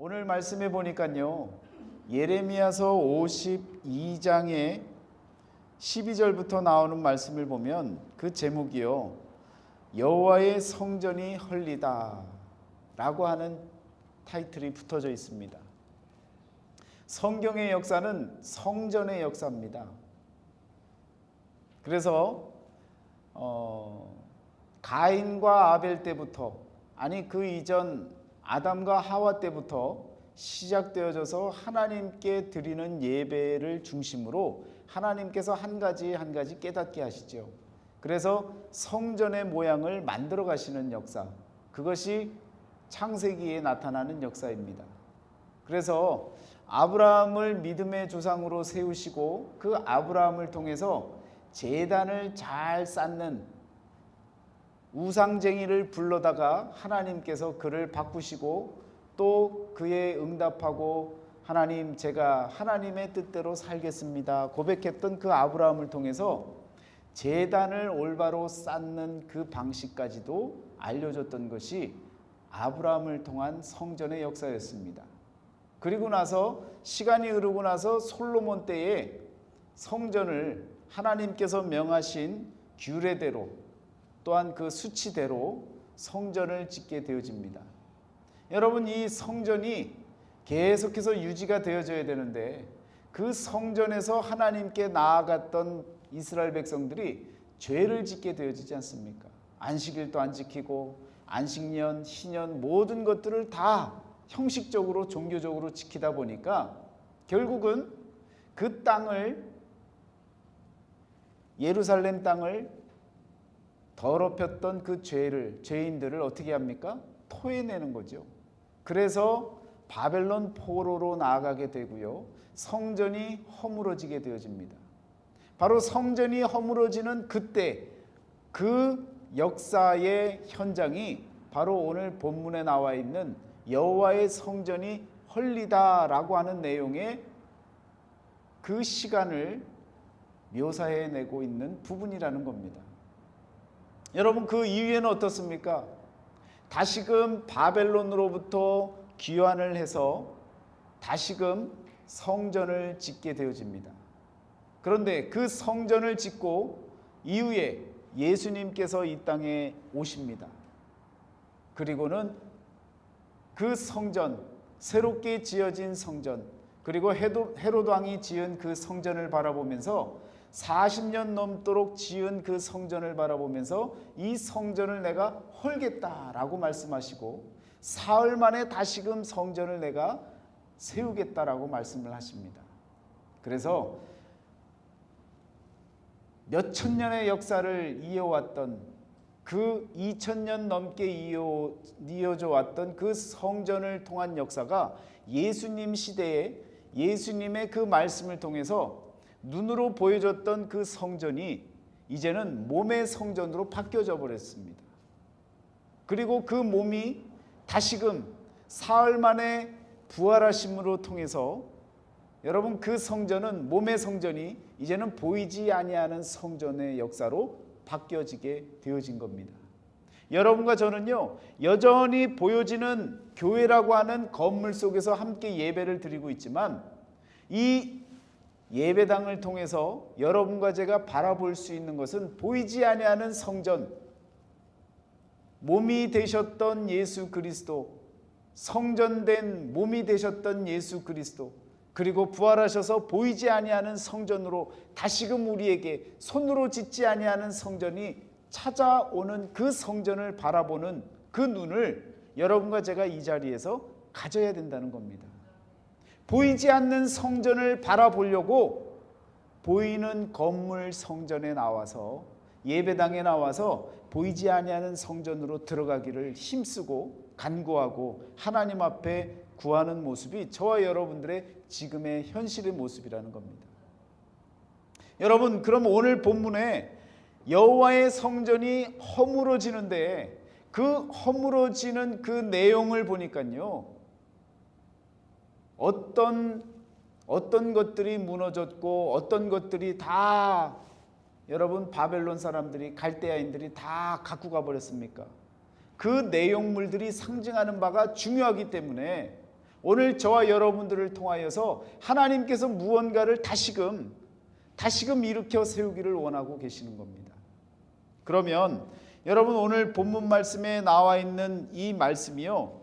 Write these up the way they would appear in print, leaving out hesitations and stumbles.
오늘 말씀해 보니까요, 예레미야서 52장의 12절부터 나오는 말씀을 보면 그 제목이요, 여호와의 성전이 헐리다 라고 하는 타이틀이 붙어져 있습니다. 성경의 역사는 성전의 역사입니다. 그래서 가인과 아벨 때부터, 아니 그 이전 아담과 하와 때부터 시작되어져서 하나님께 드리는 예배를 중심으로 하나님께서 한 가지 한 가지 깨닫게 하시죠. 그래서 성전의 모양을 만들어 가시는 역사, 그것이 창세기에 나타나는 역사입니다. 그래서 아브라함을 믿음의 조상으로 세우시고 그 아브라함을 통해서 제단을 잘 쌓는 우상쟁이를 불러다가 하나님께서 그를 바꾸시고 또 그에 응답하고 하나님, 제가 하나님의 뜻대로 살겠습니다 고백했던 그 아브라함을 통해서 제단을 올바로 쌓는 그 방식까지도 알려줬던 것이 아브라함을 통한 성전의 역사였습니다. 그리고 나서 시간이 흐르고 나서 솔로몬 때에 성전을 하나님께서 명하신 규례대로 또한 그 수치대로 성전을 짓게 되어집니다. 여러분, 이 성전이 계속해서 유지가 되어져야 되는데 그 성전에서 하나님께 나아갔던 이스라엘 백성들이 죄를 짓게 되어지지 않습니까? 안식일도 안 지키고 안식년, 희년 모든 것들을 다 형식적으로 종교적으로 지키다 보니까 결국은 그 땅을, 예루살렘 땅을 더럽혔던 그 죄인들을 어떻게 합니까? 토해내는 거죠. 그래서 바벨론 포로로 나아가게 되고요, 성전이 허물어지게 되어집니다. 바로 성전이 허물어지는 그때 그 역사의 현장이 바로 오늘 본문에 나와 있는 여호와의 성전이 헐리다라고 하는 내용의 그 시간을 묘사해내고 있는 부분이라는 겁니다. 여러분, 그 이후에는 어떻습니까? 다시금 바벨론으로부터 귀환을 해서 다시금 성전을 짓게 되어집니다. 그런데 그 성전을 짓고 이후에 예수님께서 이 땅에 오십니다. 그리고는 그 성전, 새롭게 지어진 성전, 그리고 헤롯 왕이 지은 그 성전을 바라보면서 40년 넘도록 지은 그 성전을 바라보면서 이 성전을 내가 헐겠다라고 말씀하시고 사흘 만에 다시금 성전을 내가 세우겠다라고 말씀을 하십니다. 그래서 몇천 년의 역사를 이어왔던 그 2000년 넘게 이어져 왔던 그 성전을 통한 역사가 예수님 시대에 예수님의 그 말씀을 통해서 눈으로 보여줬던 그 성전이 이제는 몸의 성전으로 바뀌어져 버렸습니다. 그리고 그 몸이 다시금 사흘 만에 부활하심으로 통해서 여러분, 그 성전은, 몸의 성전이 이제는 보이지 아니하는 성전의 역사로 바뀌어지게 되어진 겁니다. 여러분과 저는요, 여전히 보여지는 교회라고 하는 건물 속에서 함께 예배를 드리고 있지만 이 예배당을 통해서 여러분과 제가 바라볼 수 있는 것은 보이지 아니하는 성전, 몸이 되셨던 예수 그리스도, 성전된 몸이 되셨던 예수 그리스도, 그리고 부활하셔서 보이지 아니하는 성전으로 다시금 우리에게 손으로 짓지 아니하는 성전이 찾아오는 그 성전을 바라보는 그 눈을 여러분과 제가 이 자리에서 가져야 된다는 겁니다. 보이지 않는 성전을 바라보려고 보이는 건물 성전에 나와서, 예배당에 나와서 보이지 아니하는 성전으로 들어가기를 힘쓰고 간구하고 하나님 앞에 구하는 모습이 저와 여러분들의 지금의 현실의 모습이라는 겁니다. 여러분, 그럼 오늘 본문에 여호와의 성전이 허물어지는데 그 허물어지는 그 내용을 보니까요, 어떤 것들이 무너졌고 어떤 것들이 다 여러분 바벨론 사람들이, 갈대아인들이 다 갖고 가버렸습니까? 그 내용물들이 상징하는 바가 중요하기 때문에 오늘 저와 여러분들을 통하여서 하나님께서 무언가를 다시금 일으켜 세우기를 원하고 계시는 겁니다. 그러면 여러분, 오늘 본문 말씀에 나와 있는 이 말씀이요,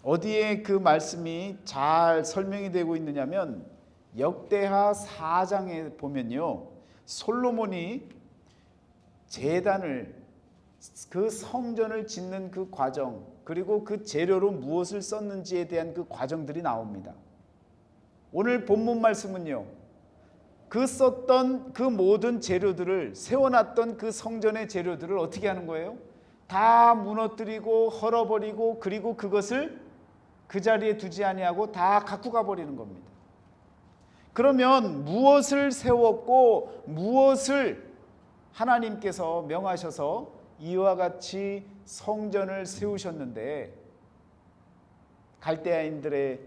어디에 그 말씀이 잘 설명이 되고 있느냐면 역대하 4장에 보면요, 솔로몬이 제단을, 그 성전을 짓는 그 과정, 그리고 그 재료로 무엇을 썼는지에 대한 그 과정들이 나옵니다. 오늘 본문 말씀은요, 그 썼던 그 모든 재료들을, 세워놨던 그 성전의 재료들을 어떻게 하는 거예요? 다 무너뜨리고 헐어버리고, 그리고 그것을 그 자리에 두지 아니하고 다 갖고 가버리는 겁니다. 그러면 무엇을 세웠고 무엇을 하나님께서 명하셔서 이와 같이 성전을 세우셨는데, 갈대아인들의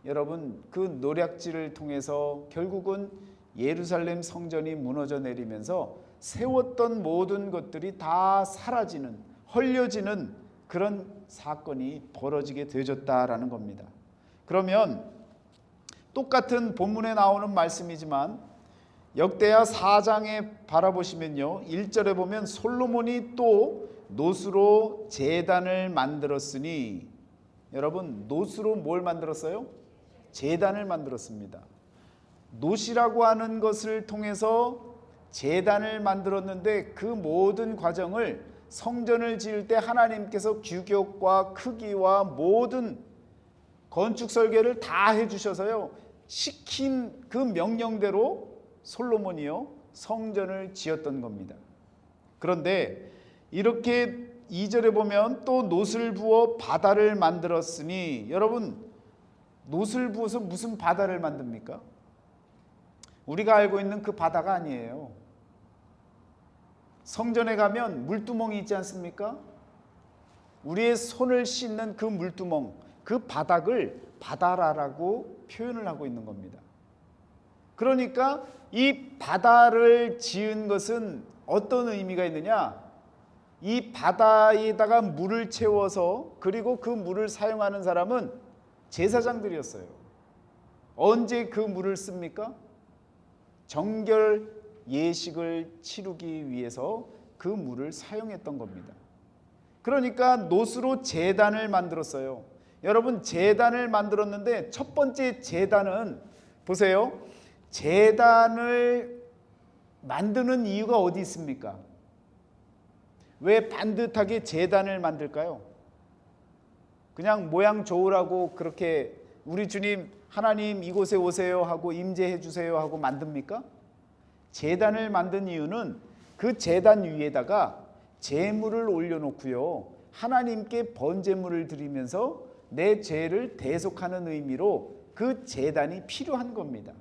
여러분 그 노략질을 통해서 결국은 예루살렘 성전이 무너져 내리면서 세웠던 모든 것들이 다 사라지는, 헐려지는 그런 사건이 벌어지게 되어졌다라는 겁니다. 그러면 똑같은 본문에 나오는 말씀이지만 역대하 4장에 바라보시면요, 1절에 보면 솔로몬이 또 노수로 제단을 만들었으니, 여러분 노수로 뭘 만들었어요? 제단을 만들었습니다. 노시라고 하는 것을 통해서 제단을 만들었는데, 그 모든 과정을 성전을 지을 때 하나님께서 규격과 크기와 모든 건축 설계를 다 해주셔서요, 시킨 그 명령대로 솔로몬이요 성전을 지었던 겁니다. 그런데 이렇게 2절에 보면 또 놋을 부어 바다를 만들었으니, 여러분 놋을 부어서 무슨 바다를 만듭니까? 우리가 알고 있는 그 바다가 아니에요. 성전에 가면 물두멍이 있지 않습니까? 우리의 손을 씻는 그 물두멍, 그 바닥을 바다라고 표현을 하고 있는 겁니다. 그러니까 이 바다를 지은 것은 어떤 의미가 있느냐? 이 바다에다가 물을 채워서, 그리고 그 물을 사용하는 사람은 제사장들이었어요. 언제 그 물을 씁니까? 정결 예식을 치르기 위해서 그 물을 사용했던 겁니다. 그러니까 놋으로 제단을 만들었어요. 여러분 제단을 만들었는데, 첫 번째 제단은 보세요, 제단을 만드는 이유가 어디 있습니까? 왜 반듯하게 제단을 만들까요? 그냥 모양 좋으라고 그렇게 우리 주님 하나님 이곳에 오세요 하고 임재해 주세요 하고 만듭니까? 제단을 만든 이유는 그 제단 위에다가 제물을 올려놓고요, 하나님께 번제물을 드리면서 내 죄를 대속하는 의미로 그 제단이 필요한 겁니다.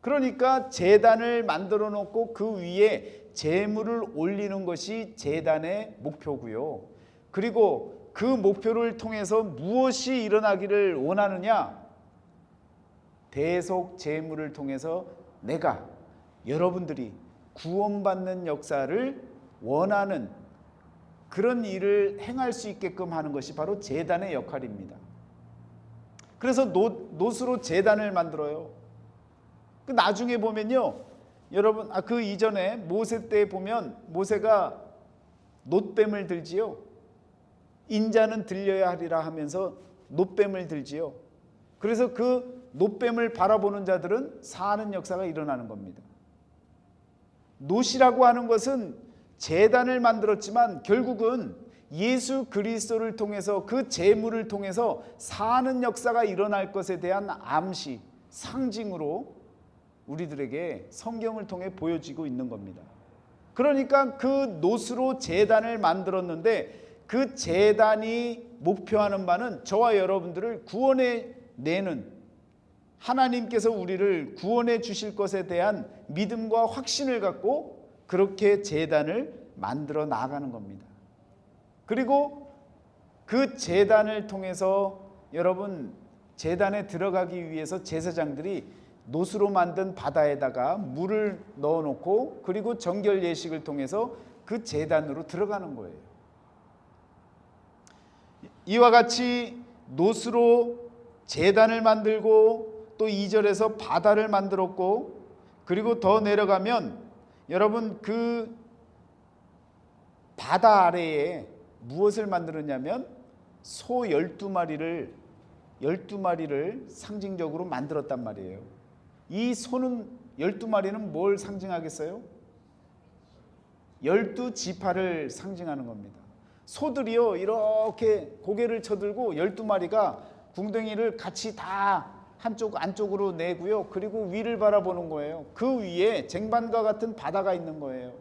그러니까 제단을 만들어 놓고 그 위에 제물을 올리는 것이 제단의 목표고요. 그리고 그 목표를 통해서 무엇이 일어나기를 원하느냐? 대속 제물을 통해서 내가, 여러분들이 구원받는 역사를 원하는 그런 일을 행할 수 있게끔 하는 것이 바로 제단의 역할입니다. 그래서 놋으로 제단을 만들어요. 그 나중에 보면요, 여러분 그 이전에 모세 때 보면 모세가 놋뱀을 들지요. 인자는 들려야 하리라 하면서 놋뱀을 들지요. 그래서 그 놋뱀을 바라보는 자들은 사는 역사가 일어나는 겁니다. 놋이라고 하는 것은 제단을 만들었지만 결국은 예수 그리스도를 통해서, 그 제물을 통해서 사는 역사가 일어날 것에 대한 암시, 상징으로 우리들에게 성경을 통해 보여지고 있는 겁니다. 그러니까 그 놋으로 제단을 만들었는데, 그 제단이 목표하는 바는 저와 여러분들을 구원해 내는, 하나님께서 우리를 구원해 주실 것에 대한 믿음과 확신을 갖고 그렇게 제단을 만들어 나가는 겁니다. 그리고 그 제단을 통해서 여러분 제단에 들어가기 위해서 제사장들이 놋으로 만든 바다에다가 물을 넣어놓고, 그리고 정결 예식을 통해서 그 제단으로 들어가는 거예요. 이와 같이 노스로 제단을 만들고 또 2절에서 바다를 만들었고, 그리고 더 내려가면 여러분 그 바다 아래에 무엇을 만들었냐면 소 12마리를 상징적으로 만들었단 말이에요. 이 소는 12마리는 뭘 상징하겠어요? 12지파를 상징하는 겁니다. 소들이요 이렇게 고개를 쳐들고 12마리가 궁둥이를 같이 다 한쪽 안쪽으로 내고요, 그리고 위를 바라보는 거예요. 그 위에 쟁반과 같은 바다가 있는 거예요.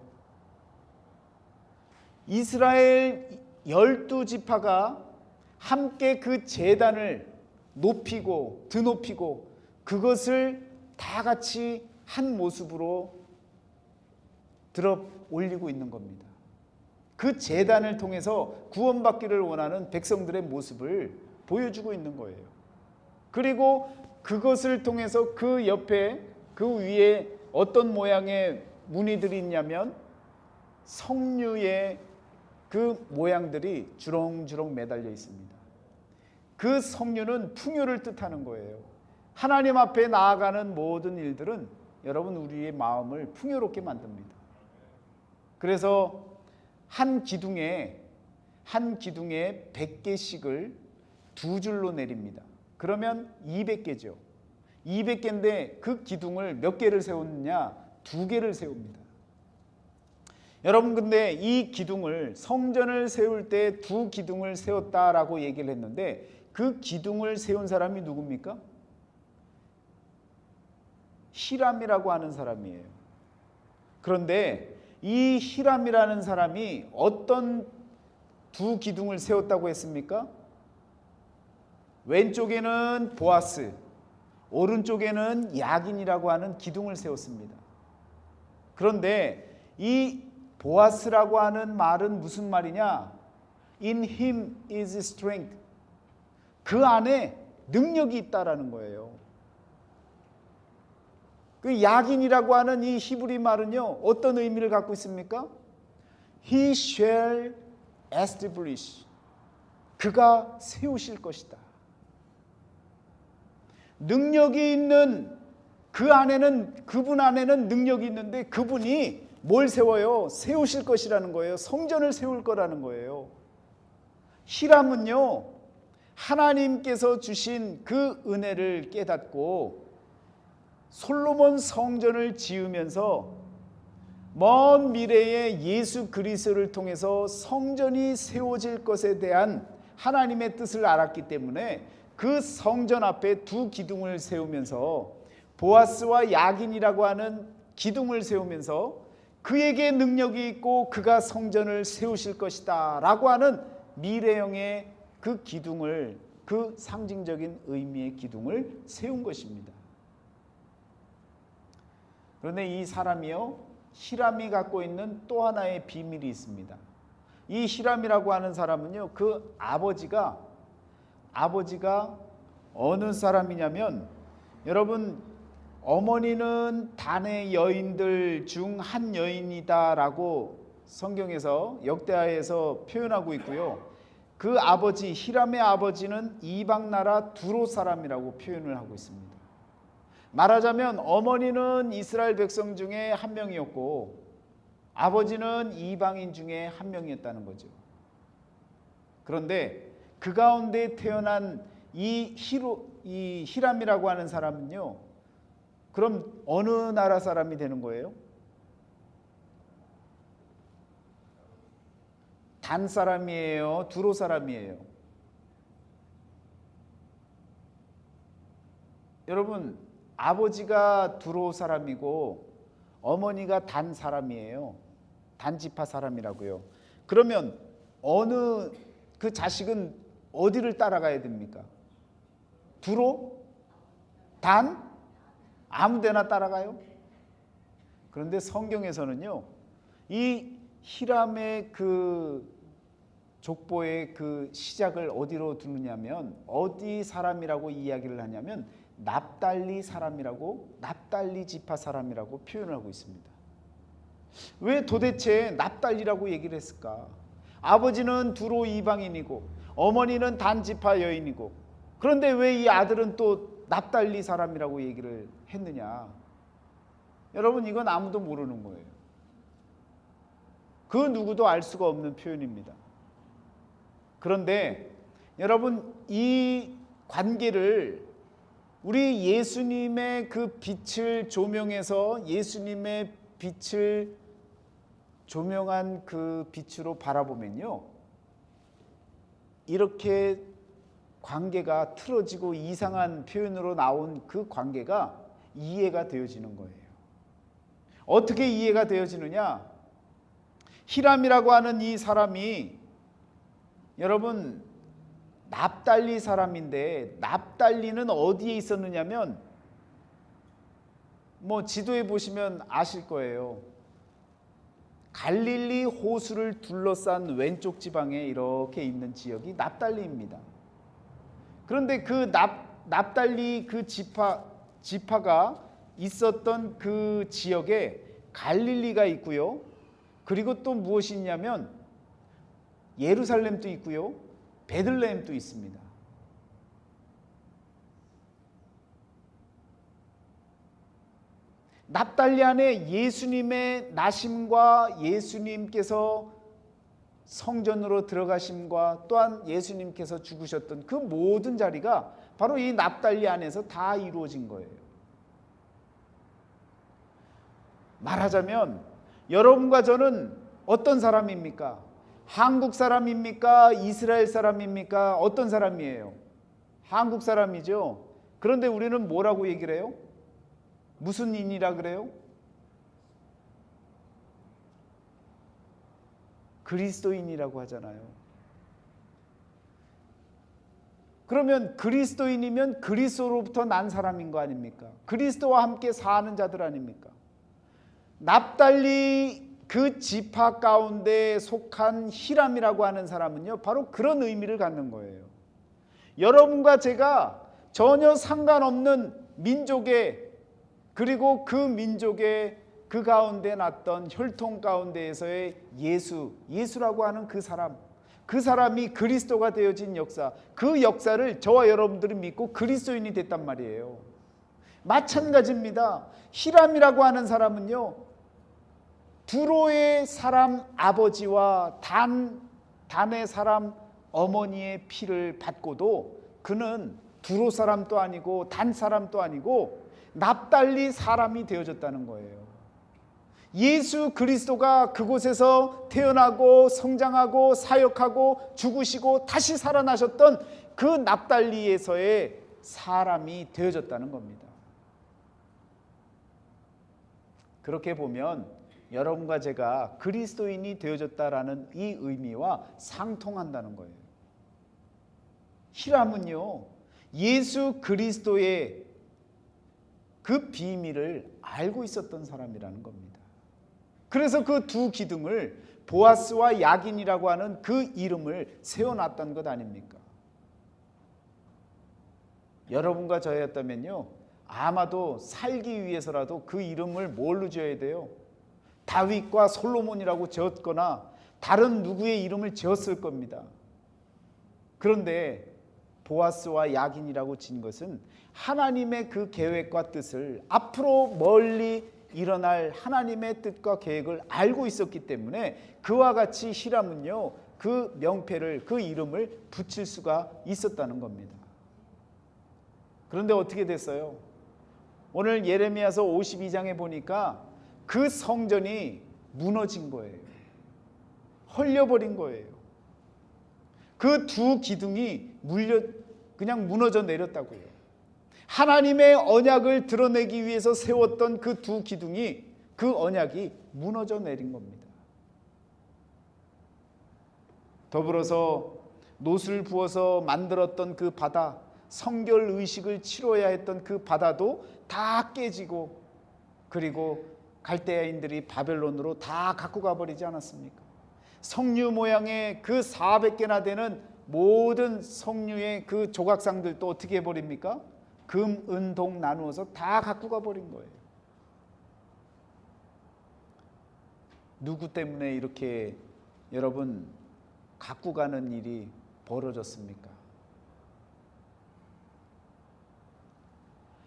이스라엘 12지파가 함께 그 제단을 높이고 드높이고 그것을 다 같이 한 모습으로 들어 올리고 있는 겁니다. 그 제단을 통해서 구원받기를 원하는 백성들의 모습을 보여주고 있는 거예요. 그리고 그것을 통해서 그 옆에 그 위에 어떤 모양의 무늬들이 있냐면 석류의 그 모양들이 주렁주렁 매달려 있습니다. 그 석류는 풍요를 뜻하는 거예요. 하나님 앞에 나아가는 모든 일들은 여러분 우리의 마음을 풍요롭게 만듭니다. 그래서 한 기둥에 100개씩을 두 줄로 내립니다. 그러면 200개죠. 200개인데 그 기둥을 몇 개를 세우느냐? 2개를 세웁니다. 여러분, 근데 이 기둥을, 성전을 세울 때 2기둥을 세웠다라고 얘기를 했는데 그 기둥을 세운 사람이 누굽니까? 히람이라고 하는 사람이에요. 그런데 이 히람이라는 사람이 어떤 2기둥을 세웠다고 했습니까? 왼쪽에는 보아스, 오른쪽에는 야긴이라고 하는 기둥을 세웠습니다. 그런데 이 보아스라고 하는 말은 무슨 말이냐? In him is strength. 그 안에 능력이 있다라는 거예요. 그 야긴이라고 하는 이 히브리 말은요, 어떤 의미를 갖고 있습니까? He shall establish. 그가 세우실 것이다. 능력이 있는 그 안에는, 그분 안에는 능력이 있는데 그분이 뭘 세워요? 세우실 것이라는 거예요. 성전을 세울 거라는 거예요. 히람은요, 하나님께서 주신 그 은혜를 깨닫고 솔로몬 성전을 지으면서 먼 미래에 예수 그리스도를 통해서 성전이 세워질 것에 대한 하나님의 뜻을 알았기 때문에 그 성전 앞에 2기둥을 세우면서 보아스와 야긴이라고 하는 기둥을 세우면서 그에게 능력이 있고 그가 성전을 세우실 것이다 라고 하는 미래형의 그 기둥을, 그 상징적인 의미의 기둥을 세운 것입니다. 그런데 이 사람이요, 히람이 갖고 있는 또 하나의 비밀이 있습니다. 이 히람이라고 하는 사람은요, 그 아버지가 어느 사람이냐면, 여러분, 어머니는 단의 여인들 중 한 여인이다라고 성경에서, 역대하에서 표현하고 있고요. 그 아버지, 히람의 아버지는 이방 나라 두로 사람이라고 표현을 하고 있습니다. 말하자면 어머니는 이스라엘 백성 중에 한 명이었고 아버지는 이방인 중에 한 명이었다는 거죠. 그런데 그 가운데 태어난 이 히람이라고 하는 사람은요, 그럼 어느 나라 사람이 되는 거예요? 단 사람이에요? 두로 사람이에요? 여러분, 아버지가 두로 사람이고 어머니가 단 사람이에요. 단 지파 사람이라고요. 그러면 어느 그 자식은 어디를 따라가야 됩니까? 두로? 단? 아무 데나 따라가요? 그런데 성경에서는요, 이 히람의 그 족보의 그 시작을 어디로 두느냐면, 어디 사람이라고 이야기를 하냐면 납달리 사람이라고, 납달리 지파 사람이라고 표현을 하고 있습니다. 왜 도대체 납달리라고 얘기를 했을까? 아버지는 두로 이방인이고 어머니는 단지파 여인이고, 그런데 왜 이 아들은 또 납달리 사람이라고 얘기를 했느냐? 여러분, 이건 아무도 모르는 거예요. 그 누구도 알 수가 없는 표현입니다. 그런데 여러분, 이 관계를 우리 예수님의 그 빛을 조명해서 예수님의 빛을 조명한 그 빛으로 바라보면요, 이렇게 관계가 틀어지고 이상한 표현으로 나온 그 관계가 이해가 되어지는 거예요. 어떻게 이해가 되어지느냐? 히람이라고 하는 이 사람이 여러분 납달리 사람인데, 납달리는 어디에 있었느냐면 지도에 보시면 아실 거예요. 갈릴리 호수를 둘러싼 왼쪽 지방에 이렇게 있는 지역이 납달리입니다. 그런데 그 납달리 그 지파가 있었던 그 지역에 갈릴리가 있고요. 그리고 또 무엇이 있냐면 예루살렘도 있고요. 베들레헴도 있습니다. 납달리 안에 예수님의 나심과 예수님께서 성전으로 들어가심과 또한 예수님께서 죽으셨던 그 모든 자리가 바로 이 납달리 안에서 다 이루어진 거예요. 말하자면 여러분과 저는 어떤 사람입니까? 한국 사람입니까? 이스라엘 사람입니까? 어떤 사람이에요? 한국 사람이죠. 그런데 우리는 뭐라고 얘기를 해요? 무슨 인이라 그래요? 그리스도인이라고 하잖아요. 그러면 그리스도인이면 그리스도로부터 난 사람인 거 아닙니까? 그리스도와 함께 사는 자들 아닙니까? 납달리 그 지파 가운데 속한 히람이라고 하는 사람은요, 바로 그런 의미를 갖는 거예요. 여러분과 제가 전혀 상관없는 민족의, 그리고 그 민족의 그 가운데 났던 혈통 가운데에서의 예수라고 하는 그 사람이 그리스도가 되어진 역사, 그 역사를 저와 여러분들이 믿고 그리스도인이 됐단 말이에요. 마찬가지입니다. 히람이라고 하는 사람은요, 두로의 사람 아버지와 단의 사람 어머니의 피를 받고도 그는 두로 사람도 아니고 단 사람도 아니고 납달리 사람이 되어졌다는 거예요. 예수 그리스도가 그곳에서 태어나고 성장하고 사역하고 죽으시고 다시 살아나셨던 그 납달리에서의 사람이 되어졌다는 겁니다. 그렇게 보면 여러분과 제가 그리스도인이 되어졌다라는 이 의미와 상통한다는 거예요. 히람은요, 예수 그리스도의 그 비밀을 알고 있었던 사람이라는 겁니다. 그래서 그 두 기둥을 보아스와 야긴이라고 하는 그 이름을 세워놨던 것 아닙니까? 여러분과 저였다면요, 아마도 살기 위해서라도 그 이름을 뭘로 지어야 돼요? 다윗과 솔로몬이라고 지었거나 다른 누구의 이름을 지었을 겁니다. 그런데 보아스와 야긴이라고 진 것은 하나님의 그 계획과 뜻을, 앞으로 멀리 일어날 하나님의 뜻과 계획을 알고 있었기 때문에 그와 같이 히람은요, 그 명패를, 그 이름을 붙일 수가 있었다는 겁니다. 그런데 어떻게 됐어요? 오늘 예레미야서 52장에 보니까 그 성전이 무너진 거예요. 헐려버린 거예요. 그 두 기둥이 그냥 무너져 내렸다고요. 하나님의 언약을 드러내기 위해서 세웠던 그 두 기둥이, 그 언약이 무너져 내린 겁니다. 더불어서 놋을 부어서 만들었던 그 바다, 성결 의식을 치러야 했던 그 바다도 다 깨지고, 그리고 갈대아인들이 바벨론으로 다 갖고 가버리지 않았습니까? 석류 모양의 그 400개나 되는 모든 석류의 그 조각상들도 어떻게 해버립니까? 금, 은, 동 나누어서 다 갖고 가버린 거예요. 누구 때문에 이렇게 여러분 갖고 가는 일이 벌어졌습니까?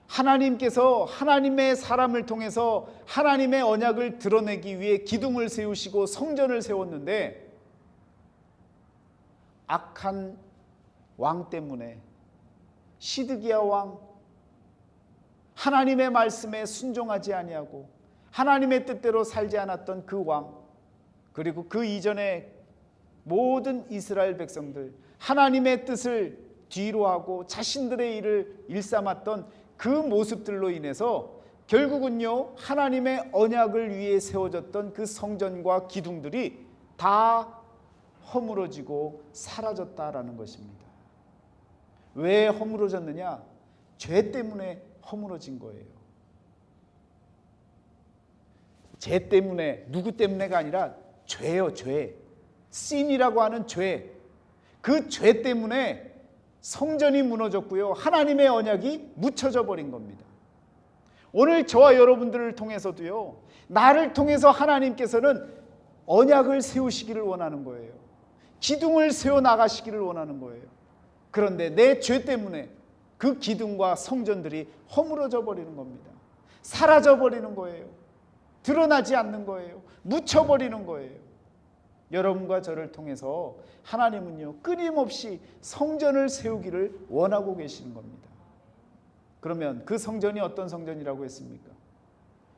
하나님께서 하나님의 사람을 통해서 하나님의 언약을 드러내기 위해 기둥을 세우시고 성전을 세웠는데 악한 왕 때문에, 시드기야 왕, 하나님의 말씀에 순종하지 아니하고 하나님의 뜻대로 살지 않았던 그 왕, 그리고 그 이전에 모든 이스라엘 백성들 하나님의 뜻을 뒤로하고 자신들의 일을 일삼았던 그 모습들로 인해서 결국은요, 하나님의 언약을 위해 세워졌던 그 성전과 기둥들이 다 허물어지고 사라졌다라는 것입니다. 왜 허물어졌느냐? 죄 때문에 허물어진 거예요. 죄 때문에, 누구 때문에가 아니라 죄요, 죄. 신이라고 하는 죄. 그 죄 때문에 성전이 무너졌고요, 하나님의 언약이 묻혀져 버린 겁니다. 오늘 저와 여러분들을 통해서도요, 나를 통해서 하나님께서는 언약을 세우시기를 원하는 거예요. 기둥을 세워 나가시기를 원하는 거예요. 그런데 내 죄 때문에 그 기둥과 성전들이 허물어져 버리는 겁니다. 사라져 버리는 거예요. 드러나지 않는 거예요. 묻혀 버리는 거예요. 여러분과 저를 통해서 하나님은요, 끊임없이 성전을 세우기를 원하고 계시는 겁니다. 그러면 그 성전이 어떤 성전이라고 했습니까?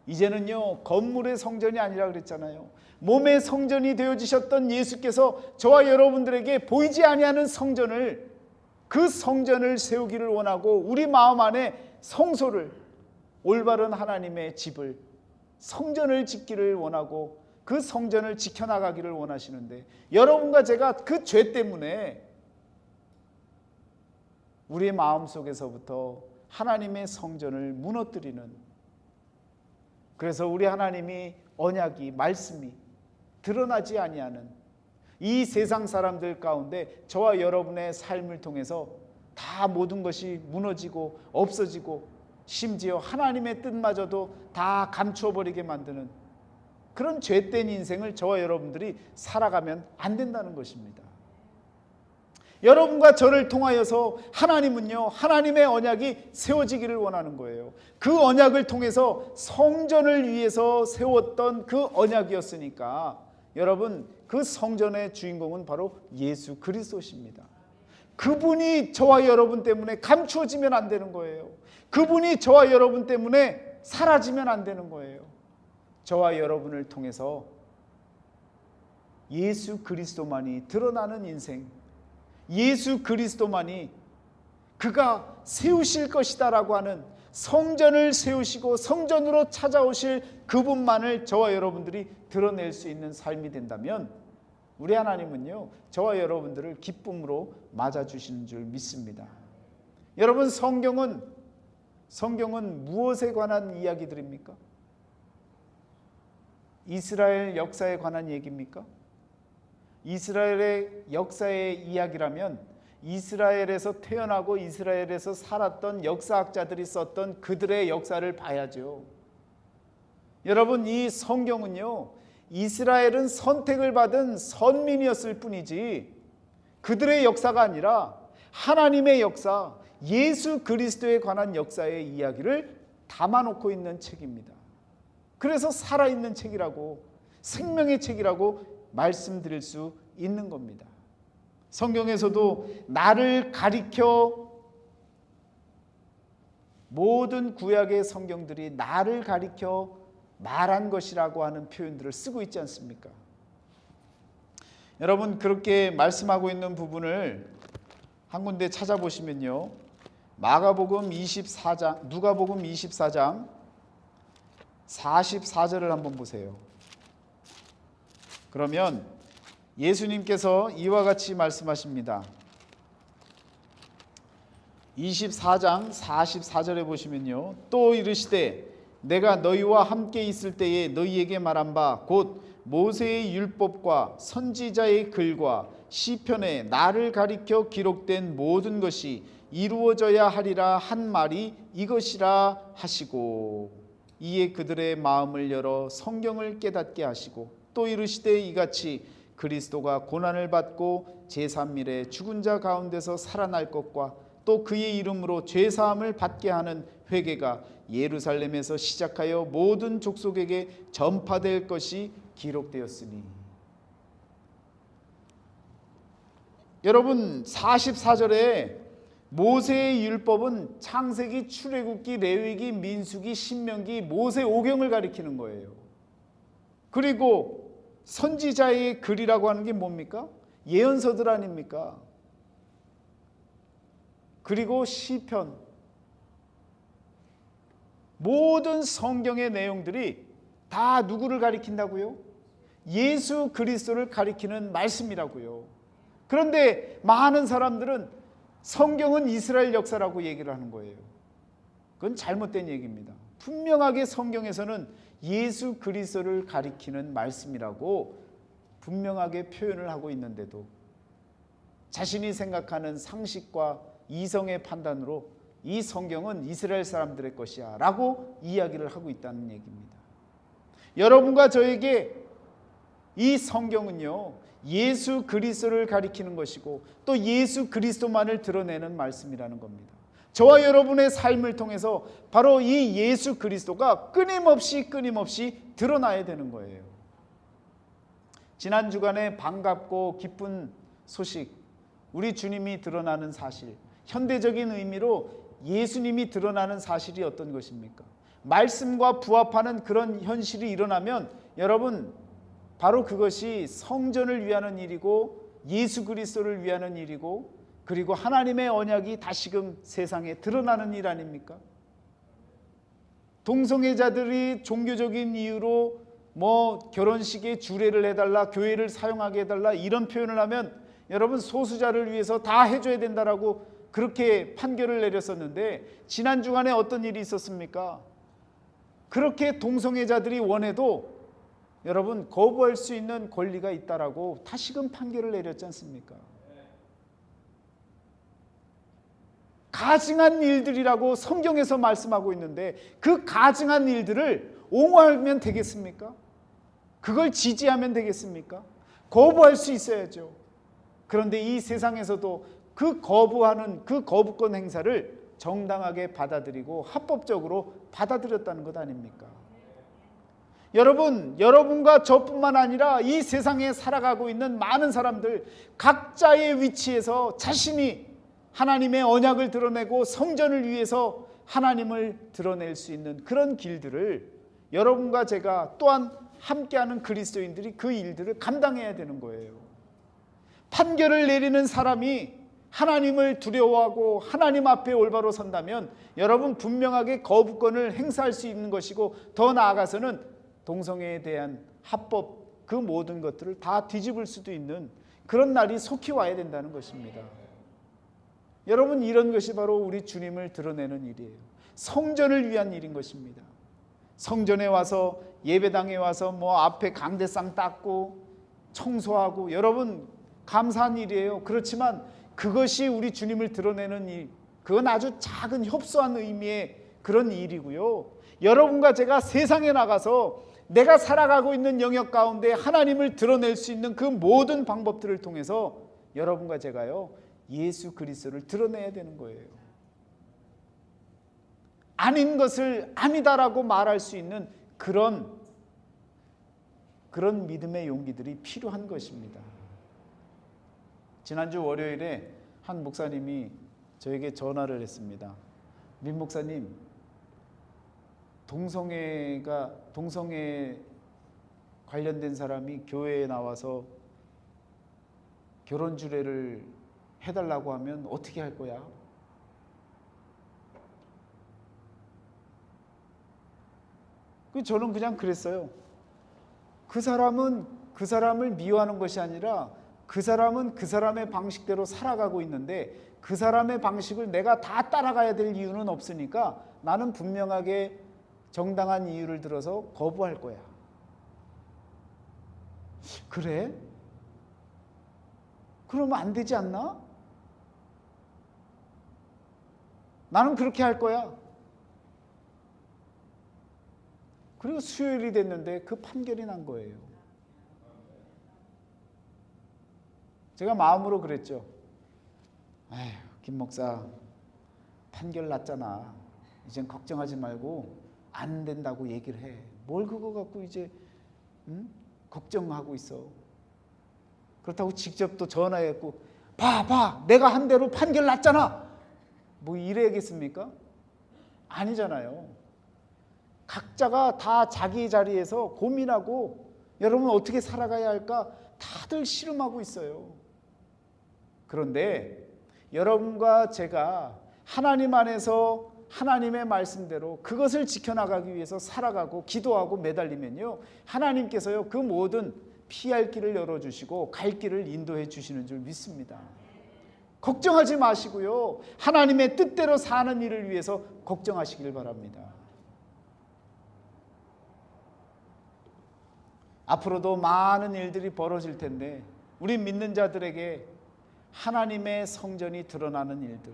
이제는요, 건물의 성전이 아니라 그랬잖아요. 몸의 성전이 되어지셨던 예수께서 저와 여러분들에게 보이지 아니하는 성전을, 그 성전을 세우기를 원하고 우리 마음 안에 성소를, 올바른 하나님의 집을, 성전을 짓기를 원하고 그 성전을 지켜나가기를 원하시는데, 여러분과 제가 그 죄 때문에 우리의 마음속에서부터 하나님의 성전을 무너뜨리는, 그래서 우리 하나님이 언약이, 말씀이 드러나지 아니하는 이 세상 사람들 가운데 저와 여러분의 삶을 통해서 다 모든 것이 무너지고 없어지고 심지어 하나님의 뜻마저도 다 감추어버리게 만드는 그런 죄된 인생을 저와 여러분들이 살아가면 안 된다는 것입니다. 여러분과 저를 통하여서 하나님은요, 하나님의 언약이 세워지기를 원하는 거예요. 그 언약을 통해서 성전을 위해서 세웠던 그 언약이었으니까 여러분, 그 성전의 주인공은 바로 예수 그리스도십니다. 그분이 저와 여러분 때문에 감추어지면 안 되는 거예요. 그분이 저와 여러분 때문에 사라지면 안 되는 거예요. 저와 여러분을 통해서 예수 그리스도만이 드러나는 인생, 예수 그리스도만이 그가 세우실 것이다라고 하는 성전을 세우시고 성전으로 찾아오실 그분만을 저와 여러분들이 드러낼 수 있는 삶이 된다면 우리 하나님은요, 저와 여러분들을 기쁨으로 맞아주시는 줄 믿습니다. 여러분, 성경은 무엇에 관한 이야기들입니까? 이스라엘 역사에 관한 얘기입니까? 이스라엘의 역사의 이야기라면 이스라엘에서 태어나고 이스라엘에서 살았던 역사학자들이 썼던 그들의 역사를 봐야죠. 여러분, 이 성경은요, 이스라엘은 선택을 받은 선민이었을 뿐이지 그들의 역사가 아니라 하나님의 역사, 예수 그리스도에 관한 역사의 이야기를 담아놓고 있는 책입니다. 그래서 살아있는 책이라고, 생명의 책이라고 말씀드릴 수 있는 겁니다. 성경에서도 나를 가리켜, 모든 구약의 성경들이 나를 가리켜 말한 것이라고 하는 표현들을 쓰고 있지 않습니까? 여러분, 그렇게 말씀하고 있는 부분을 한 군데 찾아보시면요, 마가복음 24장, 누가복음 24장 44절을 한번 보세요. 그러면 예수님께서 이와 같이 말씀하십니다. 24장 44절에 보시면요, 또 이르시되 내가 너희와 함께 있을 때에 너희에게 말한 바 곧 모세의 율법과 선지자의 글과 시편에 나를 가리켜 기록된 모든 것이 이루어져야 하리라 한 말이 이것이라 하시고, 이에 그들의 마음을 열어 성경을 깨닫게 하시고 또 이르시되 이같이 그리스도가 고난을 받고 제3일에 죽은 자 가운데서 살아날 것과 또 그의 이름으로 죄사함을 받게 하는 회개가 예루살렘에서 시작하여 모든 족속에게 전파될 것이 기록되었으니. 여러분, 44절에 모세의 율법은 창세기, 출애굽기, 레위기, 민수기, 신명기, 모세 오경을 가리키는 거예요. 그리고 선지자의 글이라고 하는 게 뭡니까? 예언서들 아닙니까? 그리고 시편, 모든 성경의 내용들이 다 누구를 가리킨다고요? 예수 그리스도를 가리키는 말씀이라고요. 그런데 많은 사람들은 성경은 이스라엘 역사라고 얘기를 하는 거예요. 그건 잘못된 얘기입니다. 분명하게 성경에서는 예수 그리스도를 가리키는 말씀이라고 분명하게 표현을 하고 있는데도 자신이 생각하는 상식과 이성의 판단으로 이 성경은 이스라엘 사람들의 것이야 라고 이야기를 하고 있다는 얘기입니다. 여러분과 저에게 이 성경은요, 예수 그리스도를 가리키는 것이고 또 예수 그리스도만을 드러내는 말씀이라는 겁니다. 저와 여러분의 삶을 통해서 바로 이 예수 그리스도가 끊임없이 드러나야 되는 거예요. 지난 주간에 반갑고 기쁜 소식, 우리 주님이 드러나는 사실, 현대적인 의미로 예수님이 드러나는 사실이 어떤 것입니까? 말씀과 부합하는 그런 현실이 일어나면 여러분, 바로 그것이 성전을 위하는 일이고 예수 그리스도를 위하는 일이고 그리고 하나님의 언약이 다시금 세상에 드러나는 일 아닙니까? 동성애자들이 종교적인 이유로 결혼식에 주례를 해달라, 교회를 사용하게 해달라 이런 표현을 하면 여러분, 소수자를 위해서 다 해줘야 된다라고 그렇게 판결을 내렸었는데 지난 주간에 어떤 일이 있었습니까? 그렇게 동성애자들이 원해도 여러분 거부할 수 있는 권리가 있다라고 다시금 판결을 내렸지 않습니까? 가증한 일들이라고 성경에서 말씀하고 있는데 그 가증한 일들을 옹호하면 되겠습니까? 그걸 지지하면 되겠습니까? 거부할 수 있어야죠. 그런데 이 세상에서도 그 거부하는 그 거부권 행사를 정당하게 받아들이고 합법적으로 받아들였다는 것 아닙니까? 여러분과 저뿐만 아니라 이 세상에 살아가고 있는 많은 사람들 각자의 위치에서 자신이 하나님의 언약을 드러내고 성전을 위해서 하나님을 드러낼 수 있는 그런 길들을 여러분과 제가 또한 함께하는 그리스도인들이 그 일들을 감당해야 되는 거예요. 판결을 내리는 사람이 하나님을 두려워하고 하나님 앞에 올바로 선다면 여러분 분명하게 거부권을 행사할 수 있는 것이고 더 나아가서는 동성애에 대한 합법 그 모든 것들을 다 뒤집을 수도 있는 그런 날이 속히 와야 된다는 것입니다. 여러분, 이런 것이 바로 우리 주님을 드러내는 일이에요. 성전을 위한 일인 것입니다. 성전에 와서 예배당에 와서 앞에 강대상 닦고 청소하고 여러분 감사한 일이에요. 그렇지만 그것이 우리 주님을 드러내는 일, 그건 아주 작은 협소한 의미의 그런 일이고요. 여러분과 제가 세상에 나가서 내가 살아가고 있는 영역 가운데 하나님을 드러낼 수 있는 그 모든 방법들을 통해서 여러분과 제가요 예수 그리스도를 드러내야 되는 거예요. 아닌 것을 아니다라고 말할 수 있는 그런 믿음의 용기들이 필요한 것입니다. 지난주 월요일에 한 목사님이 저에게 전화를 했습니다. 민 목사님, 동성애 관련된 사람이 교회에 나와서 결혼 주례를 해달라고 하면 어떻게 할 거야? 저는 그냥 그랬어요. 그 사람은 그 사람을 미워하는 것이 아니라 그 사람은 그 사람의 방식대로 살아가고 있는데 그 사람의 방식을 내가 다 따라가야 될 이유는 없으니까 나는 분명하게 정당한 이유를 들어서 거부할 거야. 그래? 그러면 안 되지 않나? 나는 그렇게 할 거야. 그리고 수요일이 됐는데 그 판결이 난 거예요. 제가 마음으로 그랬죠. 아휴, 김 목사 판결 났잖아. 이젠 걱정하지 말고 안 된다고 얘기를 해. 뭘 그거 갖고 이제 걱정하고 있어. 그렇다고 직접 또 전화했고 봐 내가 한 대로 판결 났잖아. 뭐 이래야겠습니까? 아니잖아요. 각자가 다 자기 자리에서 고민하고 여러분 어떻게 살아가야 할까 다들 씨름하고 있어요. 그런데 여러분과 제가 하나님 안에서 하나님의 말씀대로 그것을 지켜나가기 위해서 살아가고 기도하고 매달리면요, 하나님께서요 그 모든 피할 길을 열어주시고 갈 길을 인도해 주시는 줄 믿습니다. 걱정하지 마시고요, 하나님의 뜻대로 사는 일을 위해서 걱정하시길 바랍니다. 앞으로도 많은 일들이 벌어질 텐데 우리 믿는 자들에게 하나님의 성전이 드러나는 일들,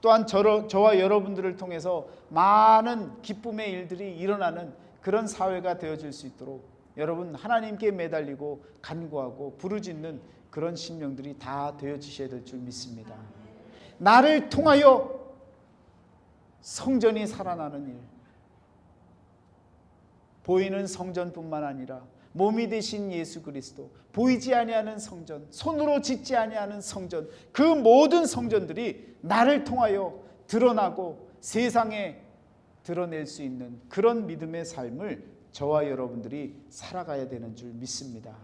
또한 저와 여러분들을 통해서 많은 기쁨의 일들이 일어나는 그런 사회가 되어질 수 있도록 여러분 하나님께 매달리고 간구하고 부르짖는 그런 심령들이 다 되어지셔야 될 줄 믿습니다. 나를 통하여 성전이 살아나는 일, 보이는 성전뿐만 아니라 몸이 되신 예수 그리스도, 보이지 아니하는 성전, 손으로 짓지 아니하는 성전, 그 모든 성전들이 나를 통하여 드러나고 세상에 드러낼 수 있는 그런 믿음의 삶을 저와 여러분들이 살아가야 되는 줄 믿습니다.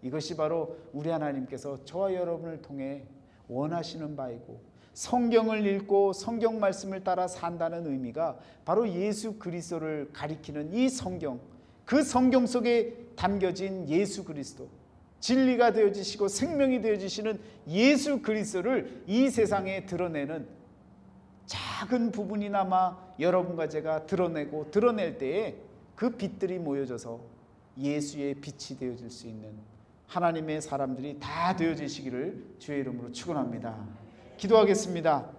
이것이 바로 우리 하나님께서 저와 여러분을 통해 원하시는 바이고, 성경을 읽고 성경 말씀을 따라 산다는 의미가 바로 예수 그리스도를 가리키는 이 성경, 그 성경 속에 담겨진 예수 그리스도, 진리가 되어지시고 생명이 되어지시는 예수 그리스도를 이 세상에 드러내는 작은 부분이나마 여러분과 제가 드러내고 드러낼 때에 그 빛들이 모여져서 예수의 빛이 되어질 수 있는 하나님의 사람들이 다 되어지시기를 주의 이름으로 축원합니다. 기도하겠습니다.